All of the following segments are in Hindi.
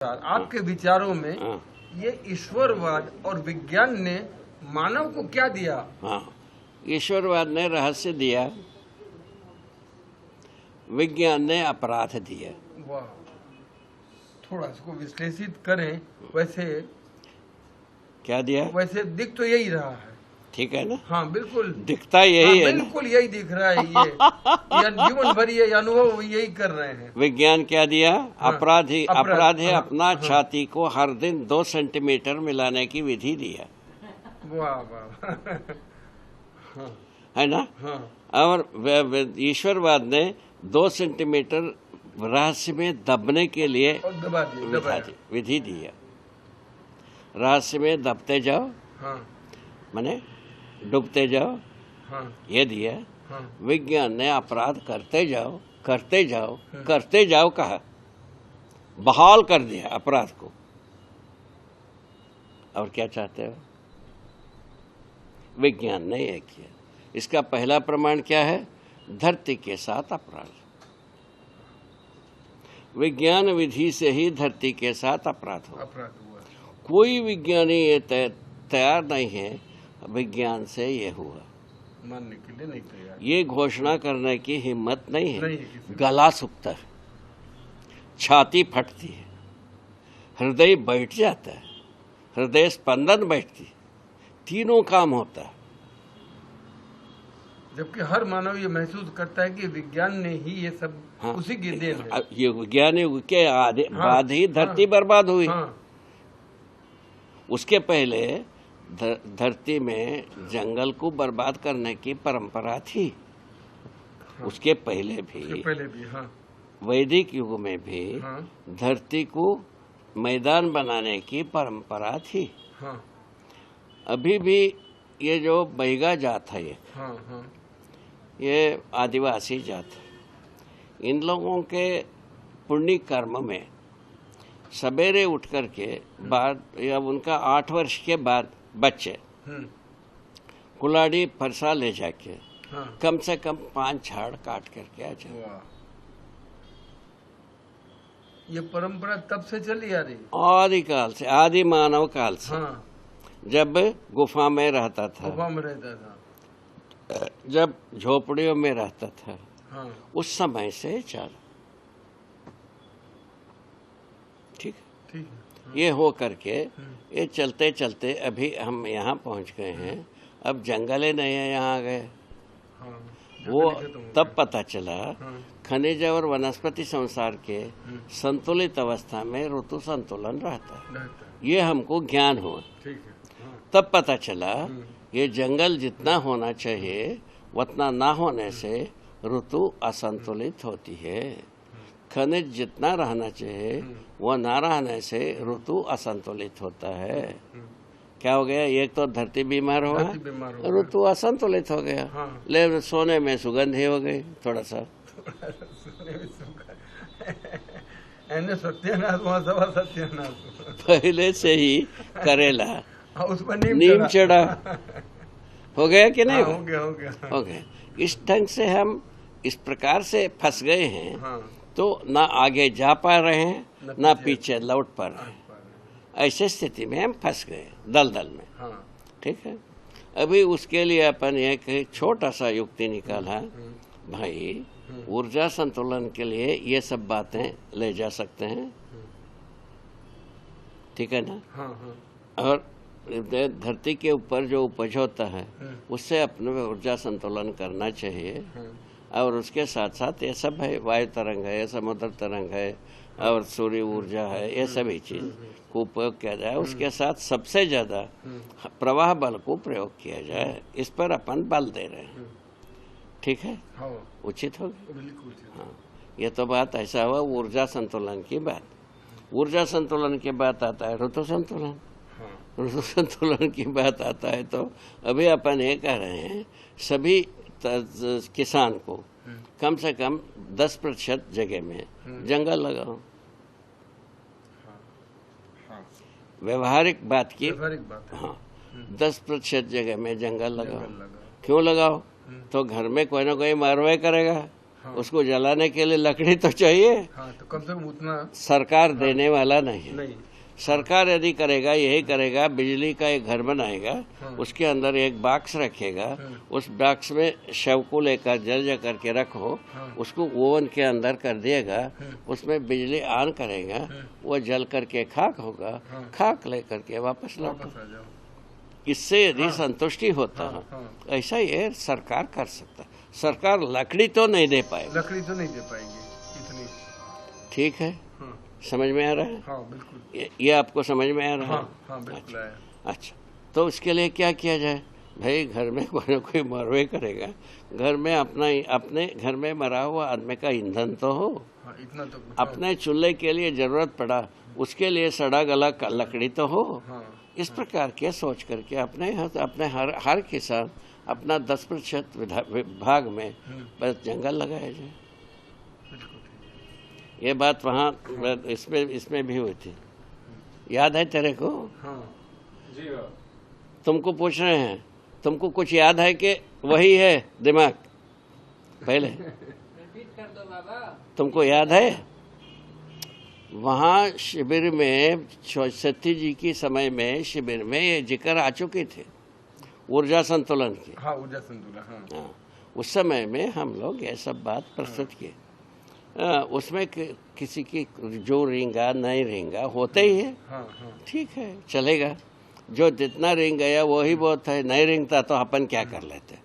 आपके विचारों में ये ईश्वरवाद और विज्ञान ने मानव को क्या दिया? हाँ, ईश्वरवाद ने रहस्य दिया, विज्ञान ने अपराध दिया। वाह, थोड़ा इसको विश्लेषित करें। वैसे क्या दिया? वैसे दिख तो यही रहा है, ठीक है ना? हाँ बिल्कुल दिखता यही है, बिल्कुल यही दिख रहा है। ये जीवन भर ये अनुभव यही कर रहे हैं। विज्ञान क्या दिया? हाँ, अपराधी हाँ, अपना छाती को हर दिन 2 सेंटीमीटर मिलाने की विधि दिया। वाह वाह हाँ, है ना? हाँ, और ईश्वरवाद ने 2 सेंटीमीटर रहस्य में दबने के लिए विधि दी है। रहस्य में दबते जाओ, हाँ, माने डूबते जाओ, हाँ, ये दिया। हाँ, विज्ञान ने अपराध करते जाओ करते जाओ कहा, बहाल कर दिया अपराध को। और क्या चाहते हो? विज्ञान ने ये किया। इसका पहला प्रमाण क्या है? धरती के साथ अपराध। विज्ञान विधि से ही धरती के साथ अपराध हुआ। कोई विज्ञानी ये तैयार नहीं है विज्ञान से ये हुआ, मानने के लिए नहीं तैयार। ये घोषणा करने की हिम्मत नहीं है। गला सूखता है, छाती फटती है, हृदय बैठ जाता है, हृदय स्पंदन बैठती है, तीनों काम होता है। जबकि हर मानव ये महसूस करता है कि विज्ञान ने ही ये सब, हाँ, उसी की देन है। ये विज्ञान के बाद ही धरती बर्बाद हुई। हाँ, उसके पहले धरती में जंगल को बर्बाद करने की परंपरा थी। हाँ, उसके पहले भी हाँ, वैदिक युग में भी हाँ, धरती को मैदान बनाने की परंपरा थी। हाँ, अभी भी ये जो बैगा जात है, हाँ, हाँ, ये आदिवासी जात है। इन लोगों के पुण्य कर्म में सवेरे उठ करके बाद, या उनका 8 वर्ष के बाद बच्चे कुल्हाड़ी फरसा ले जाके, हाँ, कम से कम 5 झाड़ काट करके आ जाए। ये परंपरा तब से चली आ रही, आदि काल से, आदि मानव काल से। हाँ, जब गुफा में रहता था, जब झोपड़ियों में रहता था, हाँ, उस समय से चला। ठीक है, हाँ, ये हो करके ये चलते चलते अभी हम यहाँ पहुँच गए हैं। अब जंगल ही नहीं है, यहाँ आ गए। हाँ, वो तब पता चला, हाँ, खनिज और वनस्पति संसार के संतुलित अवस्था में ऋतु संतुलन रहता है। ये हमको ज्ञान हुआ। ठीक है, हाँ, तब पता चला ये जंगल जितना होना चाहिए उतना ना होने से ऋतु असंतुलित होती है। खनिज जितना रहना चाहिए वो ना रहने से ऋतु असंतुलित होता है। क्या हो गया? एक तो धरती बीमार हुआ, ऋतु असंतुलित हो गया। हाँ, ले सोने में सुगंध ही हो गई थोड़ा सा। सत्यानाश पहले से ही करेला उस पर नीम चढ़ा। हो गया कि नहीं? हो गया। इस ढंग से हम इस प्रकार से फंस गए हैं। हाँ, तो ना आगे जा पा रहे हैं, ना पीछे लौट पा रहे हैं। ऐसे स्थिति में हम फंस गए दलदल में। हाँ, ठीक है। अभी उसके लिए अपन एक छोटा सा युक्ति निकाला, भाई ऊर्जा संतुलन के लिए ये सब बातें ले जा सकते हैं। ठीक है ना? हाँ, हाँ। और धरती के ऊपर जो उपज होता है उससे अपने ऊर्जा संतुलन करना चाहिए। और उसके साथ साथ ये सब है, वायु तरंग है, समुद्र तरंग है, और सूर्य ऊर्जा है, ये सभी चीज को उपयोग किया जाए। उसके साथ सबसे ज्यादा प्रवाह बल को प्रयोग किया जाए। इस पर अपन बल दे रहे हैं। ठीक है, उचित होगा। हाँ, ये तो बात ऐसा हुआ ऊर्जा संतुलन की बात। ऊर्जा संतुलन की बात आता है ऋतु संतुलन। ऋतु संतुलन की बात आता है तो अभी अपन ये कह रहे हैं सभी किसान को कम से कम 10% जगह में जंगल लगाओ। व्यवहारिक बात की, हाँ, 10% जगह में जंगल लगाओ। क्यों लगाओ? तो घर में कोई ना कोई मारवाई करेगा, उसको जलाने के लिए लकड़ी तो चाहिए। हाँ, तो कम से कम उतना सरकार देने वाला नहीं है। नहीं। सरकार यदि करेगा, यही करेगा, बिजली का एक घर बनाएगा, उसके अंदर एक बॉक्स रखेगा, उस बॉक्स में शव को लेकर जल करके रखो, उसको ओवन के अंदर कर दिएगा, उसमें बिजली ऑन करेगा, वो जल करके खाक होगा, खाक लेकर के वापस लौटो। वापस आ जाओ। इससे यदि संतुष्टि होता है, ऐसा ये सरकार कर सकता है। सरकार लकड़ी तो नहीं दे पाएगी, लकड़ी तो नहीं दे पाएगी इतनी। ठीक है, हाँ, समझ में आ रहा है? हाँ बिल्कुल। ये आपको समझ में आ रहा है? हाँ, हाँ बिल्कुल आया। अच्छा, तो उसके लिए क्या किया जाए भाई? घर में कोई ना कोई मरवे करेगा, घर में अपने घर में मरा हुआ आदमी का ईंधन तो हो। हाँ, इतना तो अपने चूल्हे के लिए जरूरत पड़ा, उसके लिए सड़ा गला लकड़ी तो हो। हाँ, इस प्रकार के सोच करके अपने हर किसान अपना 10% भाग में बस जंगल लगाया जाए। बिल्कुल ठीक ये बात वहाँ इसमें भी हुई थी, याद है तेरे को? हाँ जी। तुमको पूछ रहे हैं, तुमको कुछ याद है कि वही है दिमाग पहले? कर दो बाबा। तुमको याद है? वहाँ शिविर में सती जी की समय में शिविर में ये जिक्र आ चुके थे ऊर्जा संतुलन की। हाँ, ऊर्जा संतुलन। हाँ, हाँ, उस समय में हम लोग ये सब बात प्रस्तुत किए। उसमें किसी की जो रेंगा नहीं रेंगा होते ही है। हाँ, हाँ, ठीक है, चलेगा। जो जितना रेंग गया वही बहुत है, नहीं रेंगता तो अपन क्या कर लेते?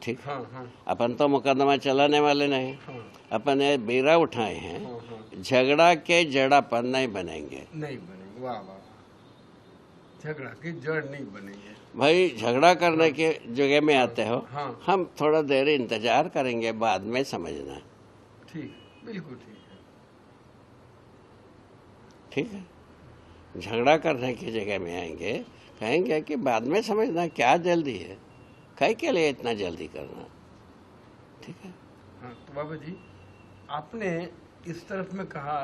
ठीक, हाँ, हाँ, अपन तो मुकदमा चलाने वाले नहीं, हाँ, अपन ये बेरा उठाए हैं। हाँ, हाँ। झगड़ा के जड़ापन नहीं बनेंगे नहीं बनेंगे। वाह वाह, झगड़ा की जड़ नहीं बनेंगे भाई। झगड़ा करने के जगह में आते हो, हाँ। हम थोड़ा देर इंतजार करेंगे, बाद में समझना। ठीक, बिल्कुल ठीक है। ठीक है, झगड़ा करने की जगह में आएंगे, कहेंगे कि बाद में समझना, क्या जल्दी है, कहीं के लिए इतना जल्दी करना? ठीक है। हाँ, तो बाबा जी आपने इस तरफ में कहा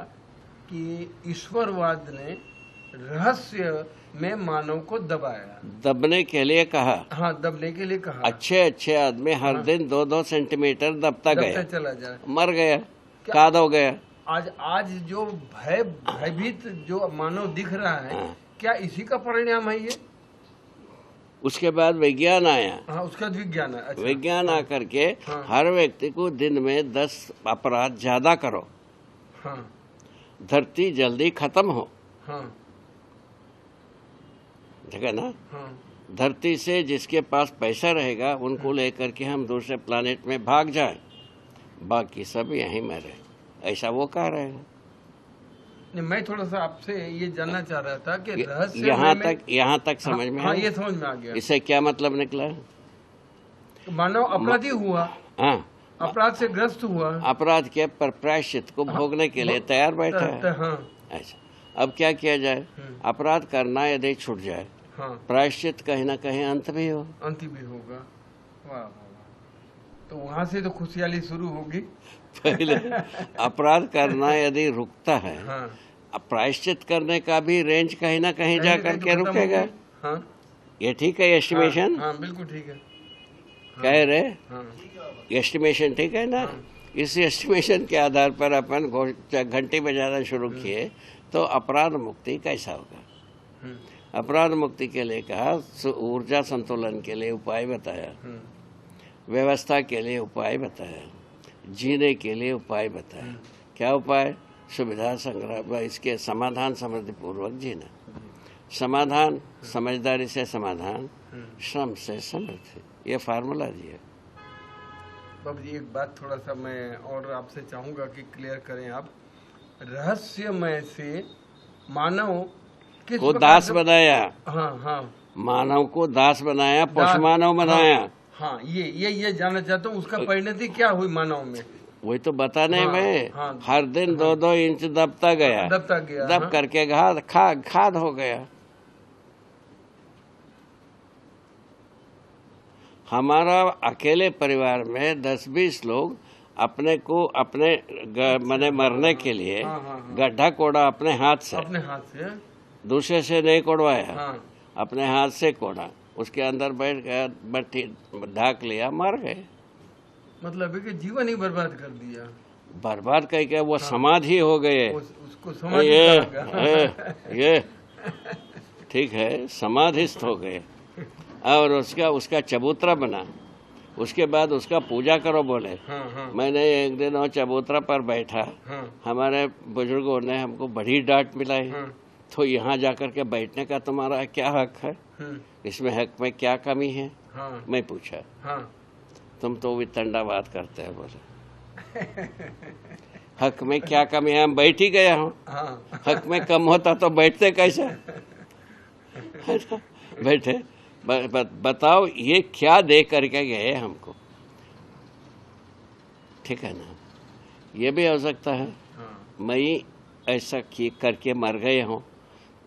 कि ईश्वरवाद ने रहस्य में मानव को दबाया, दबने के लिए कहा। हाँ, दबने के लिए कहा। अच्छे आदमी हर दिन 2-2 सेंटीमीटर दबता गया, चला जाए, मर गया, काद हो गया। आज जो भयभीत जो मानव दिख रहा है, क्या इसी का परिणाम है ये? उसके बाद विज्ञान आया। हाँ, उसका विज्ञान है। अच्छा। विज्ञान आकर के हाँ। हर व्यक्ति को दिन में 10 अपराध ज्यादा करो, हाँ, धरती जल्दी खत्म हो। हाँ, ठीक है ना? हाँ, धरती से जिसके पास पैसा रहेगा उनको लेकर के हम दूसरे प्लानेट में भाग जाएं, बाकी सब यहीं मरे, ऐसा वो कह रहे हैं। नहीं, मैं थोड़ा सा आपसे ये जानना चाह रहा था कि रहस्य यहाँ तक समझ में हाँ, आया? ये समझ में आ गया। इससे क्या मतलब निकला? मानव अपराधी हुआ, हाँ, अपराध से ग्रस्त हुआ, अपराध के पर प्रायश्चित को भोगने के लिए तैयार बैठा है। हाँ, ऐसा अब क्या किया जाए? अपराध करना यदि छूट जाए, हाँ, प्रायश्चित कहीं ना कहीं अंत भी हो। अंत भी होगा। वाह वाह वाह, तो वहाँ से तो खुशहाली शुरू होगी। पहले अपराध करना यदि रुकता है, हाँ, अब प्रायश्चित करने का भी रेंज कहीं ना कहीं जा करके खत्म रुकेगा। होगी। हाँ, ये ठीक है एस्टिमेशन? हाँ, बिल्कुल ठीक है। कह रहे हाँ, एस्टिमेशन ठीक है ना? इस एस्टिमेशन के आधार पर अपन घंटी बजाना शुरू किए तो अपराध मुक्ति कैसा होगा? अपराध मुक्ति के लिए कहा, ऊर्जा संतुलन के लिए उपाय बताया, व्यवस्था के लिए उपाय बताया, जीने के लिए उपाय बताया। क्या उपाय? सुविधा संग्रह, इसके समाधान समृद्धि पूर्वक जीना। समाधान समझदारी से समाधान, श्रम से समृद्धि, ये फार्मूला दिया। बाबू जी एक बात थोड़ा सा मैं और आपसे चाहूंगा कि क्लियर करें आप। रहस्यमय से मानव किस को प्रकार दास से- बनाया, हाँ, हाँ, मानव को दास बनाया, पशु मानव बनाया। हाँ, ये जानना चाहता हूँ, उसका परिणति क्या हुई मानव में? वही तो बताने हाँ, में हाँ, हर दिन 2-2 इंच दबता गया, दबता गया, दब हाँ। करके खाद हो गया। हमारा अकेले परिवार में 10-20 लोग अपने को मने मरने के लिए हाँ, हाँ, हाँ। गड्ढा कोड़ा अपने हाथ से, अपने हाथ से। दूसरे से नहीं कोड़वाया, हाँ, अपने हाथ से कोड़ा, उसके अंदर बैठ गया, बट्टी ढाक लिया, मर गए। मतलब है कि जीवन ही बर्बाद कर दिया, बर्बाद करके वो समाधि हो गए। उसको समाधि ये कहा गया। ये ठीक है, समाधिस्थ हो गए और उसका चबूतरा बना। उसके बाद उसका पूजा करो बोले। हाँ। मैंने एक दिन वो चबूतरा पर बैठा, हाँ। हमारे बुजुर्गों ने हमको बड़ी डांट मिलाई। हाँ। तो यहाँ जाकर के बैठने का तुम्हारा क्या हक है, इसमें हक में क्या कमी है? हाँ। मैं पूछा। हाँ। तुम तो वितंडा बात करते हैं बोले। हक में क्या कमी है? हम बैठ ही गया हूँ। हाँ। हक में कम होता तो बैठते कैसे? बैठे। बताओ ये क्या दे करके गए हमको? ठीक है ना, ये भी हो सकता है मैं ऐसा करके मर गए हूँ,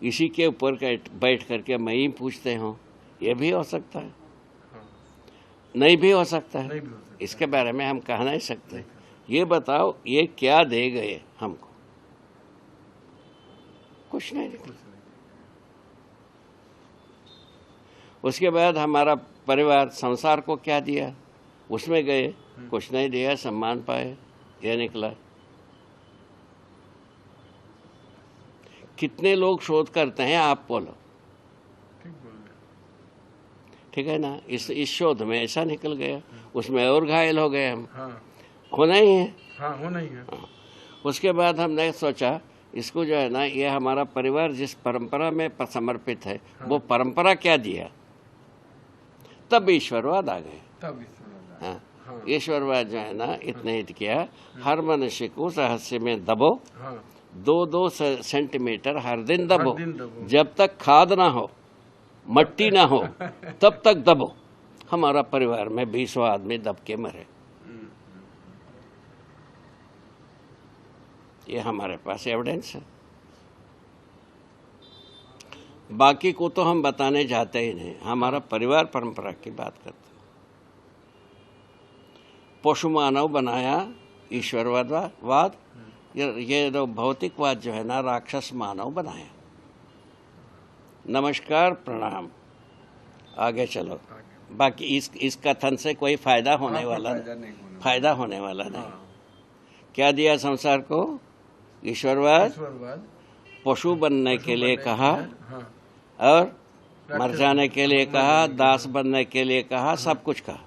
इसी के ऊपर बैठ करके मैं ही पूछते हूँ, ये भी हो सकता है। नहीं भी हो सकता है, इसके बारे में हम कह नहीं सकते। ये बताओ ये क्या दे गए हमको? कुछ नहीं। उसके बाद हमारा परिवार संसार को क्या दिया? उसमें गए, कुछ नहीं दिया, सम्मान पाए, ये निकला। कितने लोग शोध करते हैं आप बोलो? ठीक है ना, इस शोध में ऐसा निकल गया, उसमें और घायल हो गए हम। होना ही है। हाँ, होना ही है। उसके बाद हमने सोचा इसको जो है ना, ये हमारा परिवार जिस परंपरा में समर्पित है, वो परंपरा क्या दिया? तब ईश्वरवाद आ गए। हाँ, ईश्वरवाद जो है ना, इतने हित किया, हर मनुष्य को रहस्य में दबो, 2-2 सेंटीमीटर हर दिन दबो, जब तक खाद ना हो, मट्टी ना हो, तब तक दबो। हमारा परिवार में 20 आदमी दब के मरे। ये हमारे पास एविडेंस है। बाकी को तो हम बताने जाते ही नहीं, हमारा परिवार परंपरा की बात करते। पशु मानव बनाया ईश्वरवाद, ये जो भौतिकवाद जो है ना, राक्षस मानव बनाया। नमस्कार, प्रणाम, आगे चलो। बाकी इस कथन से कोई फायदा होने वाला नहीं। क्या दिया संसार को? ईश्वरवाद, पशु बनने के लिए कहा और मर जाने के लिए कहा, दास बनने के लिए कहा, सब कुछ कहा।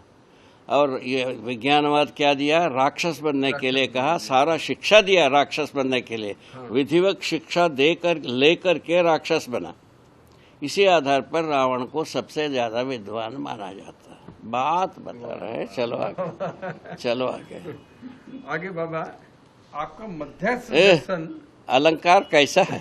और ये विज्ञानवाद क्या दिया? राक्षस बनने के लिए कहा, सारा शिक्षा दिया राक्षस बनने के लिए। विधिवत शिक्षा लेकर के राक्षस बना। इसी आधार पर रावण को सबसे ज्यादा विद्वान माना जाता है। बात बता रहे हैं। चलो आगे बाबा, आपका मध्यस्थ दर्शन अलंकार कैसा है?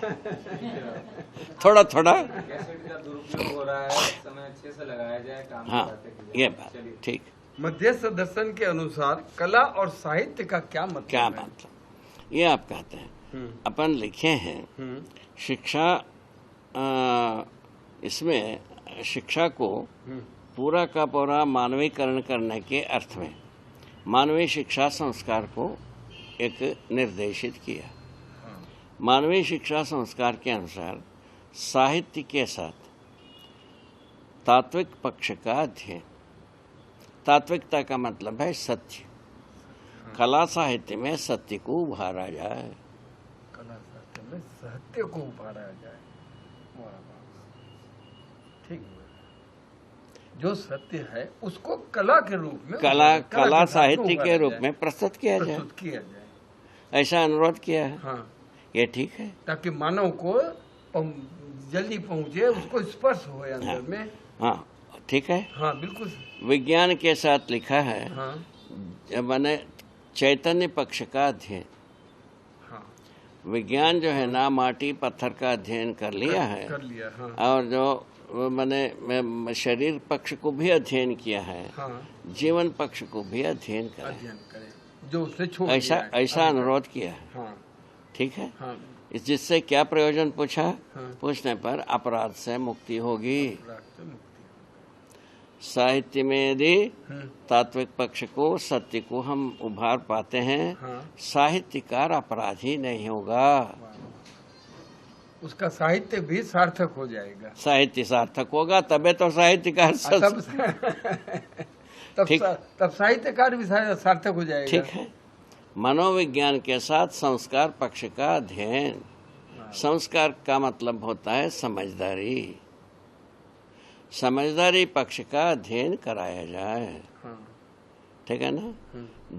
थोड़ा कैसेट का दुरुपयोग हो रहा है, समय अच्छे से लगाया जाए, काम हाँ, ये बात ठीक। मध्यस्थ दर्शन के अनुसार कला और साहित्य का क्या मतलब? ये आप कहते हैं, अपन लिखे हैं शिक्षा, इसमें शिक्षा को पूरा का पूरा मानवीकरण करने के अर्थ में मानवीय शिक्षा संस्कार को एक निर्देशित किया। मानवीय शिक्षा संस्कार के अनुसार साहित्य के साथ तात्विक पक्ष का अध्ययन। तात्विकता का मतलब है सत्य। कला साहित्य में सत्य को उभारा जाए। ठीक, जो सत्य है उसको कला के रूप में, कला साहित्य के रूप में प्रस्तुत किया जाए, ऐसा अनुरोध किया है। हाँ, ये ठीक है, ताकि मानव को जल्दी पहुंचे, उसको स्पर्श हो अंदर में। हाँ, ठीक है। हाँ, बिल्कुल। विज्ञान के साथ लिखा है। हाँ, मैंने चैतन्य पक्ष का अध्ययन। हाँ, विज्ञान जो है ना, माटी पत्थर का अध्ययन कर लिया है। हाँ। और जो मैंने शरीर पक्ष को भी अध्ययन किया है। हाँ, जीवन पक्ष को भी अध्ययन करें, जो उससे छोड़ ऐसा अनुरोध किया है। हाँ, ठीक है। हाँ, जिससे क्या प्रयोजन पूछा? हाँ, पूछने पर अपराध से मुक्ति होगी। साहित्य में यदि तात्विक पक्ष को, सत्य को हम उभार पाते हैं, हाँ, साहित्यकार अपराधी नहीं होगा। उसका साहित्य भी सार्थक हो जाएगा। साहित्य सार्थक होगा, तबे तो साहित्यकार ठीक। तब साहित्यकार भी सार्थक हो जाएगा। ठीक है। मनोविज्ञान के साथ संस्कार पक्ष का अध्ययन। संस्कार का मतलब होता है समझदारी। समझदारी पक्ष का अध्ययन कराया जाए। हाँ। ठीक है ना।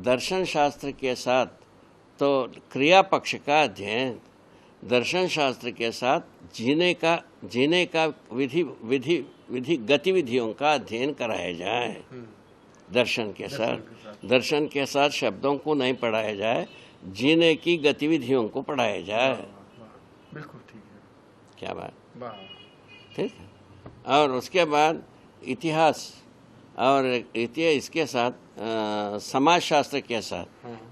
दर्शन शास्त्र के साथ तो क्रिया पक्ष का अध्ययन, दर्शन शास्त्र के साथ जीने का विधि गतिविधियों का अध्ययन कराया जाए। दर्शन के साथ शब्दों को नहीं पढ़ाया जाए, जीने की गतिविधियों को पढ़ाया जाए। बिल्कुल ठीक है। क्या बात। वाह। ठीक है। और उसके बाद इतिहास और इसके साथ समाज शास्त्र के साथ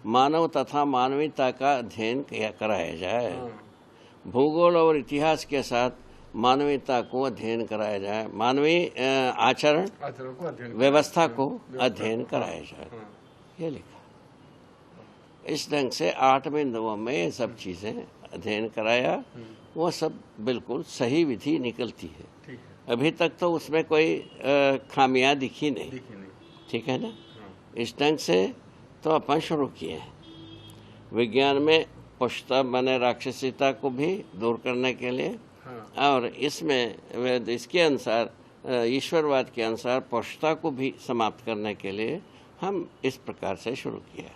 मानव तथा मानवीयता का अध्ययन कराया जाए। भूगोल और इतिहास के साथ मानवीयता को अध्ययन कराया जाए। मानवीय आचरण को अध्ययन व्यवस्था को अध्ययन कराया जाए। ये लिखा। इस ढंग से 8 बिंदुओं में ये सब चीजें अध्ययन कराया। वो सब बिल्कुल सही विधि निकलती है। ठीक है। अभी तक तो उसमें कोई खामियां दिखी नहीं। ठीक है ना। इस ढंग से तो अपन शुरू किए हैं। विज्ञान में पशुता माने राक्षसीता को भी दूर करने के लिए, और इसमें इसके अनुसार ईश्वरवाद के अनुसार पशुता को भी समाप्त करने के लिए हम इस प्रकार से शुरू किया।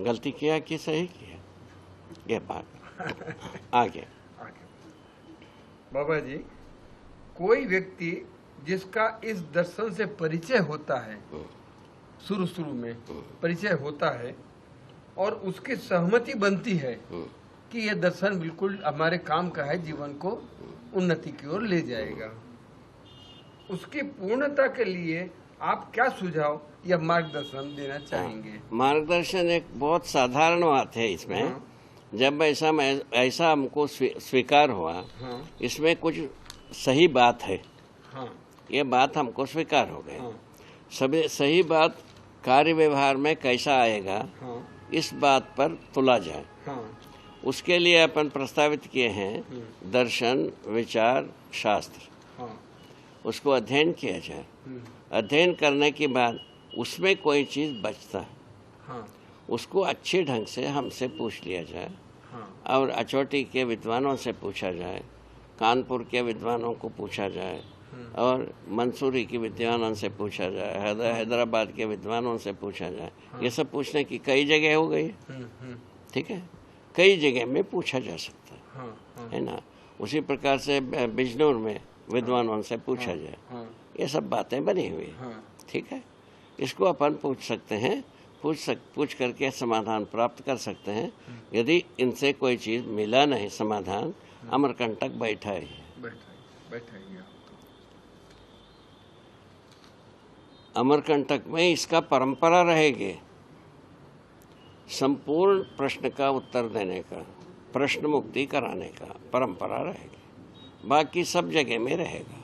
गलती किया कि सही किया, ये बात आगे। बाबा जी, कोई व्यक्ति जिसका इस दर्शन से परिचय होता है, शुरू में परिचय होता है और उसकी सहमति बनती है कि यह दर्शन बिल्कुल हमारे काम का है, जीवन को उन्नति की ओर ले जाएगा, उसकी पूर्णता के लिए आप क्या सुझाव या मार्गदर्शन देना चाहेंगे? मार्गदर्शन एक बहुत साधारण बात है इसमें। जब ऐसा हमको स्वीकार हुआ, इसमें कुछ सही बात है। ये बात हमको स्वीकार हो गई। सही बात कार्य व्यवहार में कैसा आएगा, इस बात पर तुला जाए। उसके लिए अपन प्रस्तावित किए हैं दर्शन, विचार, शास्त्र। उसको अध्ययन किया जाए। अध्ययन करने के बाद उसमें कोई चीज बचता है, उसको अच्छे ढंग से हमसे पूछ लिया जाए, और अचोटी के विद्वानों से पूछा जाए, कानपुर के विद्वानों को पूछा जाए, और मंसूरी के विद्वानों से पूछा जाए, हैदराबाद के विद्वानों से पूछा जाए। ये सब पूछने की कई जगह हो गई। ठीक है। कई जगह में पूछा जा सकता है ना। उसी प्रकार से बिजनौर में विद्वानों से पूछा जाए। ये सब बातें बनी हुई है। ठीक है। इसको अपन पूछ सकते हैं, पूछ करके समाधान प्राप्त कर सकते हैं। यदि इनसे कोई चीज मिला नहीं समाधान, अमरकंटक बैठा ही है। अमरकंटक में इसका परंपरा रहेगी, संपूर्ण प्रश्न का उत्तर देने का, प्रश्न मुक्ति कराने का परंपरा रहेगी। बाकी सब जगह में रहेगा।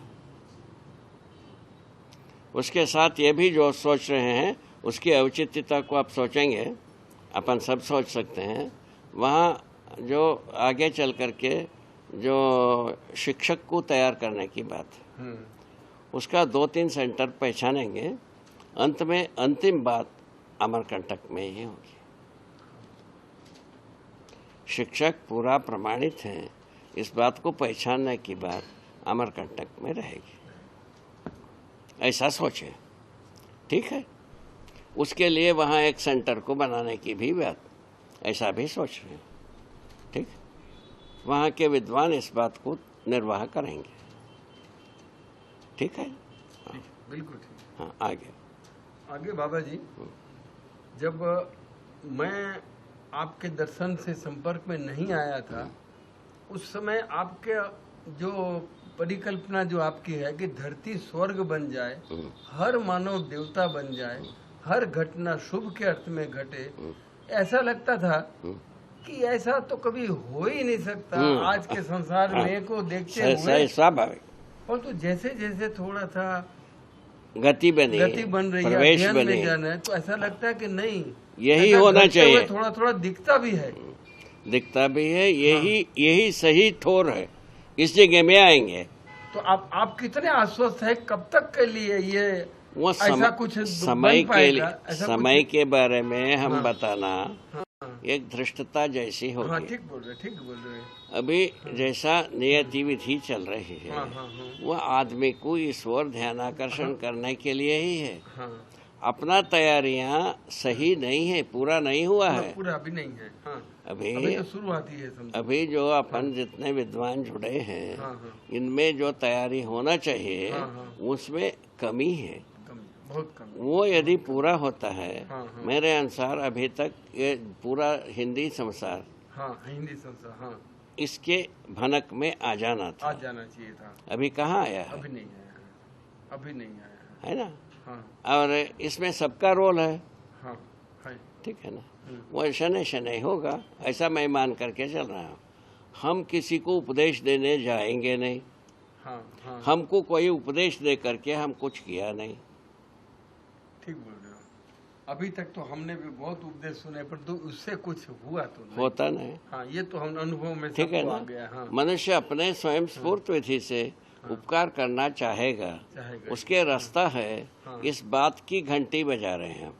उसके साथ ये भी जो सोच रहे हैं उसकी औचित्यता को आप सोचेंगे, अपन सब सोच सकते हैं। वहाँ जो आगे चल करके जो शिक्षक को तैयार करने की बात है, उसका 2-3 सेंटर पहचानेंगे। अंत में अंतिम बात अमरकंटक में ही होगी। शिक्षक पूरा प्रमाणित है, इस बात को पहचानने की बात अमरकंटक में रहेगी। ऐसा सोचे। ठीक है। उसके लिए वहाँ एक सेंटर को बनाने की भी बात ऐसा भी सोच रहे हैं। ठीक। वहाँ के विद्वान इस बात को निर्वाह करेंगे। ठीक है। बिल्कुल ठीक। हाँ, आगे बाबा जी, जब मैं आपके दर्शन से संपर्क में नहीं आया था, उस समय आपके जो परिकल्पना जो आपकी है कि धरती स्वर्ग बन जाए, हर मानव देवता बन जाए, हर घटना शुभ के अर्थ में घटे, ऐसा लगता था कि ऐसा तो कभी हो ही नहीं सकता आज के संसार में को देखते हुए। स्वाभाविक। और तो जैसे जैसे थोड़ा था गति बन रही है, प्रवेश बने, तो ऐसा लगता है कि नहीं, यही होना चाहिए। थोड़ा थोड़ा दिखता भी है, यही सही ठोर है, इस जगह में आएंगे। तो आप कितने आश्वस्त है, कब तक के लिए ये वो ऐसा कुछ समय बन के पाएगा, लिए ऐसा समय कुछ? के बारे में हम हाँ। बताना हाँ एक धृष्टता जैसी हाँ, होगी। ठीक बोल रहे, ठीक बोल रहे। अभी जैसा नियति विधि चल रही है हाँ हाँ हाँ वह आदमी को इस ओर ध्यानाकर्षण करने के लिए ही है। हाँ, अपना तैयारियां सही नहीं है, पूरा नहीं हुआ है पूरा अभी नहीं है। हाँ, अभी अभी तो शुरुआत ही है समझो। अभी जो अपन जितने विद्वान जुड़े हैं हाँ हाँ, इनमें जो तैयारी होना चाहिए हाँ, हाँ। उसमें कमी है। कम, बहुत कम। वो यदि पूरा होता है हाँ, हाँ। मेरे अनुसार अभी तक ये पूरा हिंदी संसार हाँ, हिंदी संस्था, हाँ, इसके भनक में आ जाना था। आज जाना चाहिए था। अभी कहाँ आया है, अभी नहीं आया है, अभी नहीं आया है ना। है। हाँ और इसमें सबका रोल है, हाँ, है। ठीक है ना। वो शनै शनै होगा ऐसा मैं मान करके चल रहा हूँ। हम किसी को उपदेश देने जाएंगे नहीं, हाँ हाँ, हमको कोई उपदेश दे करके हम कुछ किया नहीं। ठीक बोल रहे हो। अभी तक तो हमने भी बहुत उपदेश सुने, पर तो उससे कुछ हुआ तो नहीं। होता नहीं, हाँ, ये तो हम अनुभव में ठीक है सबको ना। आ गया। हाँ, मनुष्य अपने स्वयं स्फूर्त विधि से उपकार करना चाहेगा, चाहेगा। उसके रास्ता है। हाँ। इस बात की घंटी बजा रहे हैं हम।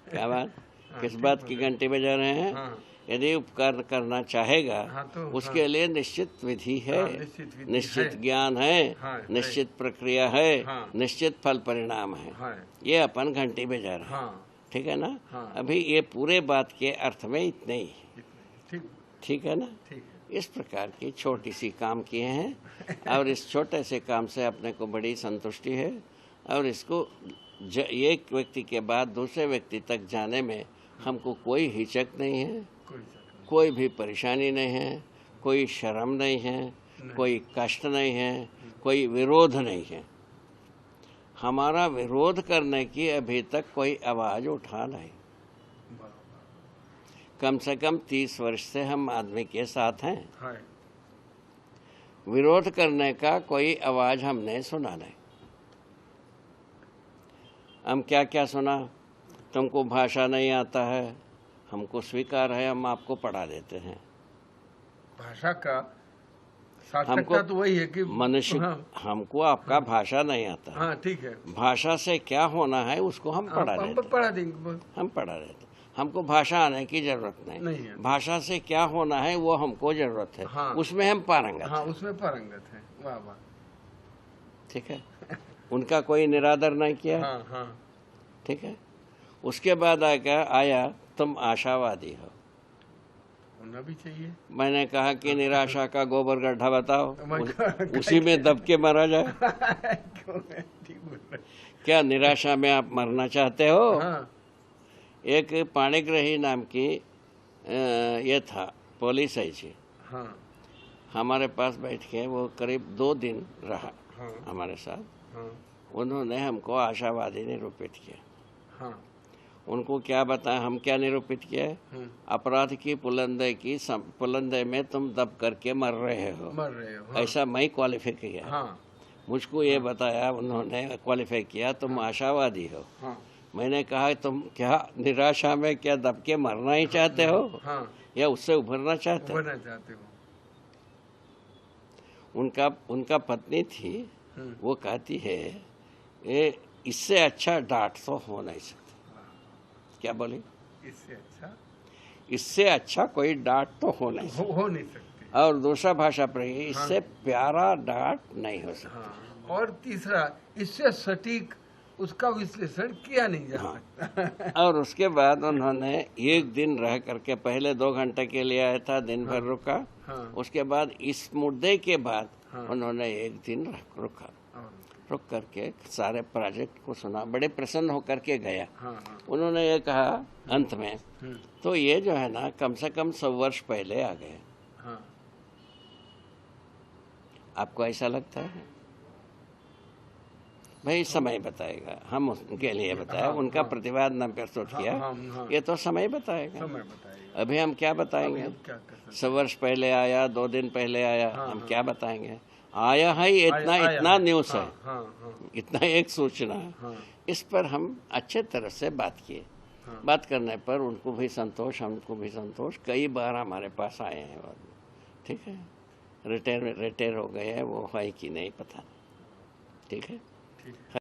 क्या बात, किस बात की घंटी बजा रहे हैं। हाँ, यदि उपकार करना चाहेगा हाँ, तो उसके लिए निश्चित विधि है, हाँ, निश्चित विधि निश्चित है। ज्ञान है, हाँ, है। निश्चित प्रक्रिया है, हाँ। निश्चित फल परिणाम है। हाँ, ये अपन घंटी बजा रहे हैं, हाँ, ठीक है ना। हाँ। अभी ये पूरे बात के अर्थ में इतने ही है, ठीक, ठीक है ना। ठीक है। इस प्रकार की छोटी सी काम किए हैं और इस छोटे से काम से अपने को बड़ी संतुष्टि है। और इसको एक व्यक्ति के बाद दूसरे व्यक्ति तक जाने में हमको कोई हिचक नहीं है, कोई शक नहीं। कोई भी परेशानी नहीं है, कोई शर्म नहीं है, कोई कष्ट नहीं है, कोई विरोध नहीं है। हमारा विरोध करने की अभी तक कोई आवाज़ उठा नहीं। कम से कम 30 वर्ष से हम आदमी के साथ हैं, हाँ, विरोध करने का कोई आवाज़ हमने सुना नहीं। हम क्या क्या सुना, तुमको भाषा नहीं आता है, हमको स्वीकार है, हम आपको पढ़ा देते हैं। भाषा का सार्थकता हमको तो वही है कि मनुष्य, हाँ, हमको आपका भाषा नहीं आता है, हाँ, ठीक है। भाषा से क्या होना है उसको हम पढ़ा हम देते हैं, पढ़ा देंगे। हम पढ़ा देते हैं। हमको भाषा आने की जरूरत नहीं नहीं, है। भाषा से क्या होना है वो हमको जरूरत है। हाँ। उसमें हम पारंगत हाँ, हैं, उसमें पारंगत है। वाह वाह। ठीक है। उनका कोई निरादर नहीं किया, हाँ हाँ, ठीक है। उसके बाद आया तुम आशावादी हो। होना भी चाहिए। मैंने कहा कि निराशा का गोबर गड्ढा बताओ, मैं उसी में दब के मरा जाए। क्यों है? ठीक बोल रहे। क्या निराशा में आप मरना चाहते हो? हाँ, एक पाणिग्रही नाम की ये था पुलिस आई थी, हाँ, हमारे पास बैठ के वो करीब 2 दिन रहा हाँ, हमारे साथ। हाँ, उन्होंने हमको आशावादी निरूपित किया। हाँ, उनको क्या बताएं, हम क्या निरूपित किया है? अपराध की पुलंदे में तुम दब करके मर रहे हो, मर रहे हो। हाँ, ऐसा मैं क्वालिफाई किया। हाँ, मुझको ये बताया, उन्होंने क्वालिफाई किया तुम आशावादी हो। हाँ, मैंने कहा तुम क्या निराशा में क्या दब के मरना ही चाहते हो हाँ, या उससे उभरना चाहते हो? उभरना चाहते हो। उनका पत्नी थी, वो कहती है ये इससे अच्छा डांट तो हो नहीं सकता। क्या बोली? इससे अच्छा कोई डांट तो हो नहीं सकता, हो नहीं सकती। और दूसरा भाषा पर इससे प्यारा डांट नहीं हो सकता। हाँ, और तीसरा इससे सटीक उसका विश्लेषण किया नहीं जा सकता। और उसके बाद उन्होंने एक दिन रह करके, पहले 2 घंटे के लिए आया था, दिन भर रुका। हाँ, उसके बाद इस मुद्दे के बाद हाँ, उन्होंने एक दिन रुका, और- रुक करके सारे प्रोजेक्ट को सुना, बड़े प्रसन्न होकर के गया। हाँ, हाँ, उन्होंने ये कहा अंत में, हम्म, तो ये जो है ना कम से कम 100 वर्ष पहले आ गए। हाँ, आपको ऐसा लगता है? भाई समय बताएगा, हम उनके लिए बताया, हाँ, उनका हाँ, प्रतिवाद न प्रस्तुत किया, हाँ, हाँ, ये तो समय बताएगा। समय बताइए। अभी हम क्या बताएंगे? अब क्या कर सकते 100 वर्ष पहले आया, 2 दिन पहले आया, हाँ, हम हाँ। क्या बताएंगे? आया है इतना, आया इतना है। न्यूज़ हाँ, है, हाँ, हाँ, इतना एक सूचना है। हाँ, इस पर हम अच्छे तरह से बात किए। हाँ। बात करने पर उनको भी संतोष, हमको भी संतोष। कई बार हमारे पास आए हैं वो आदमी, ठीक है। रिटायर हो गए हैं, वो है कि नहीं पता, ठीक है। ठीक।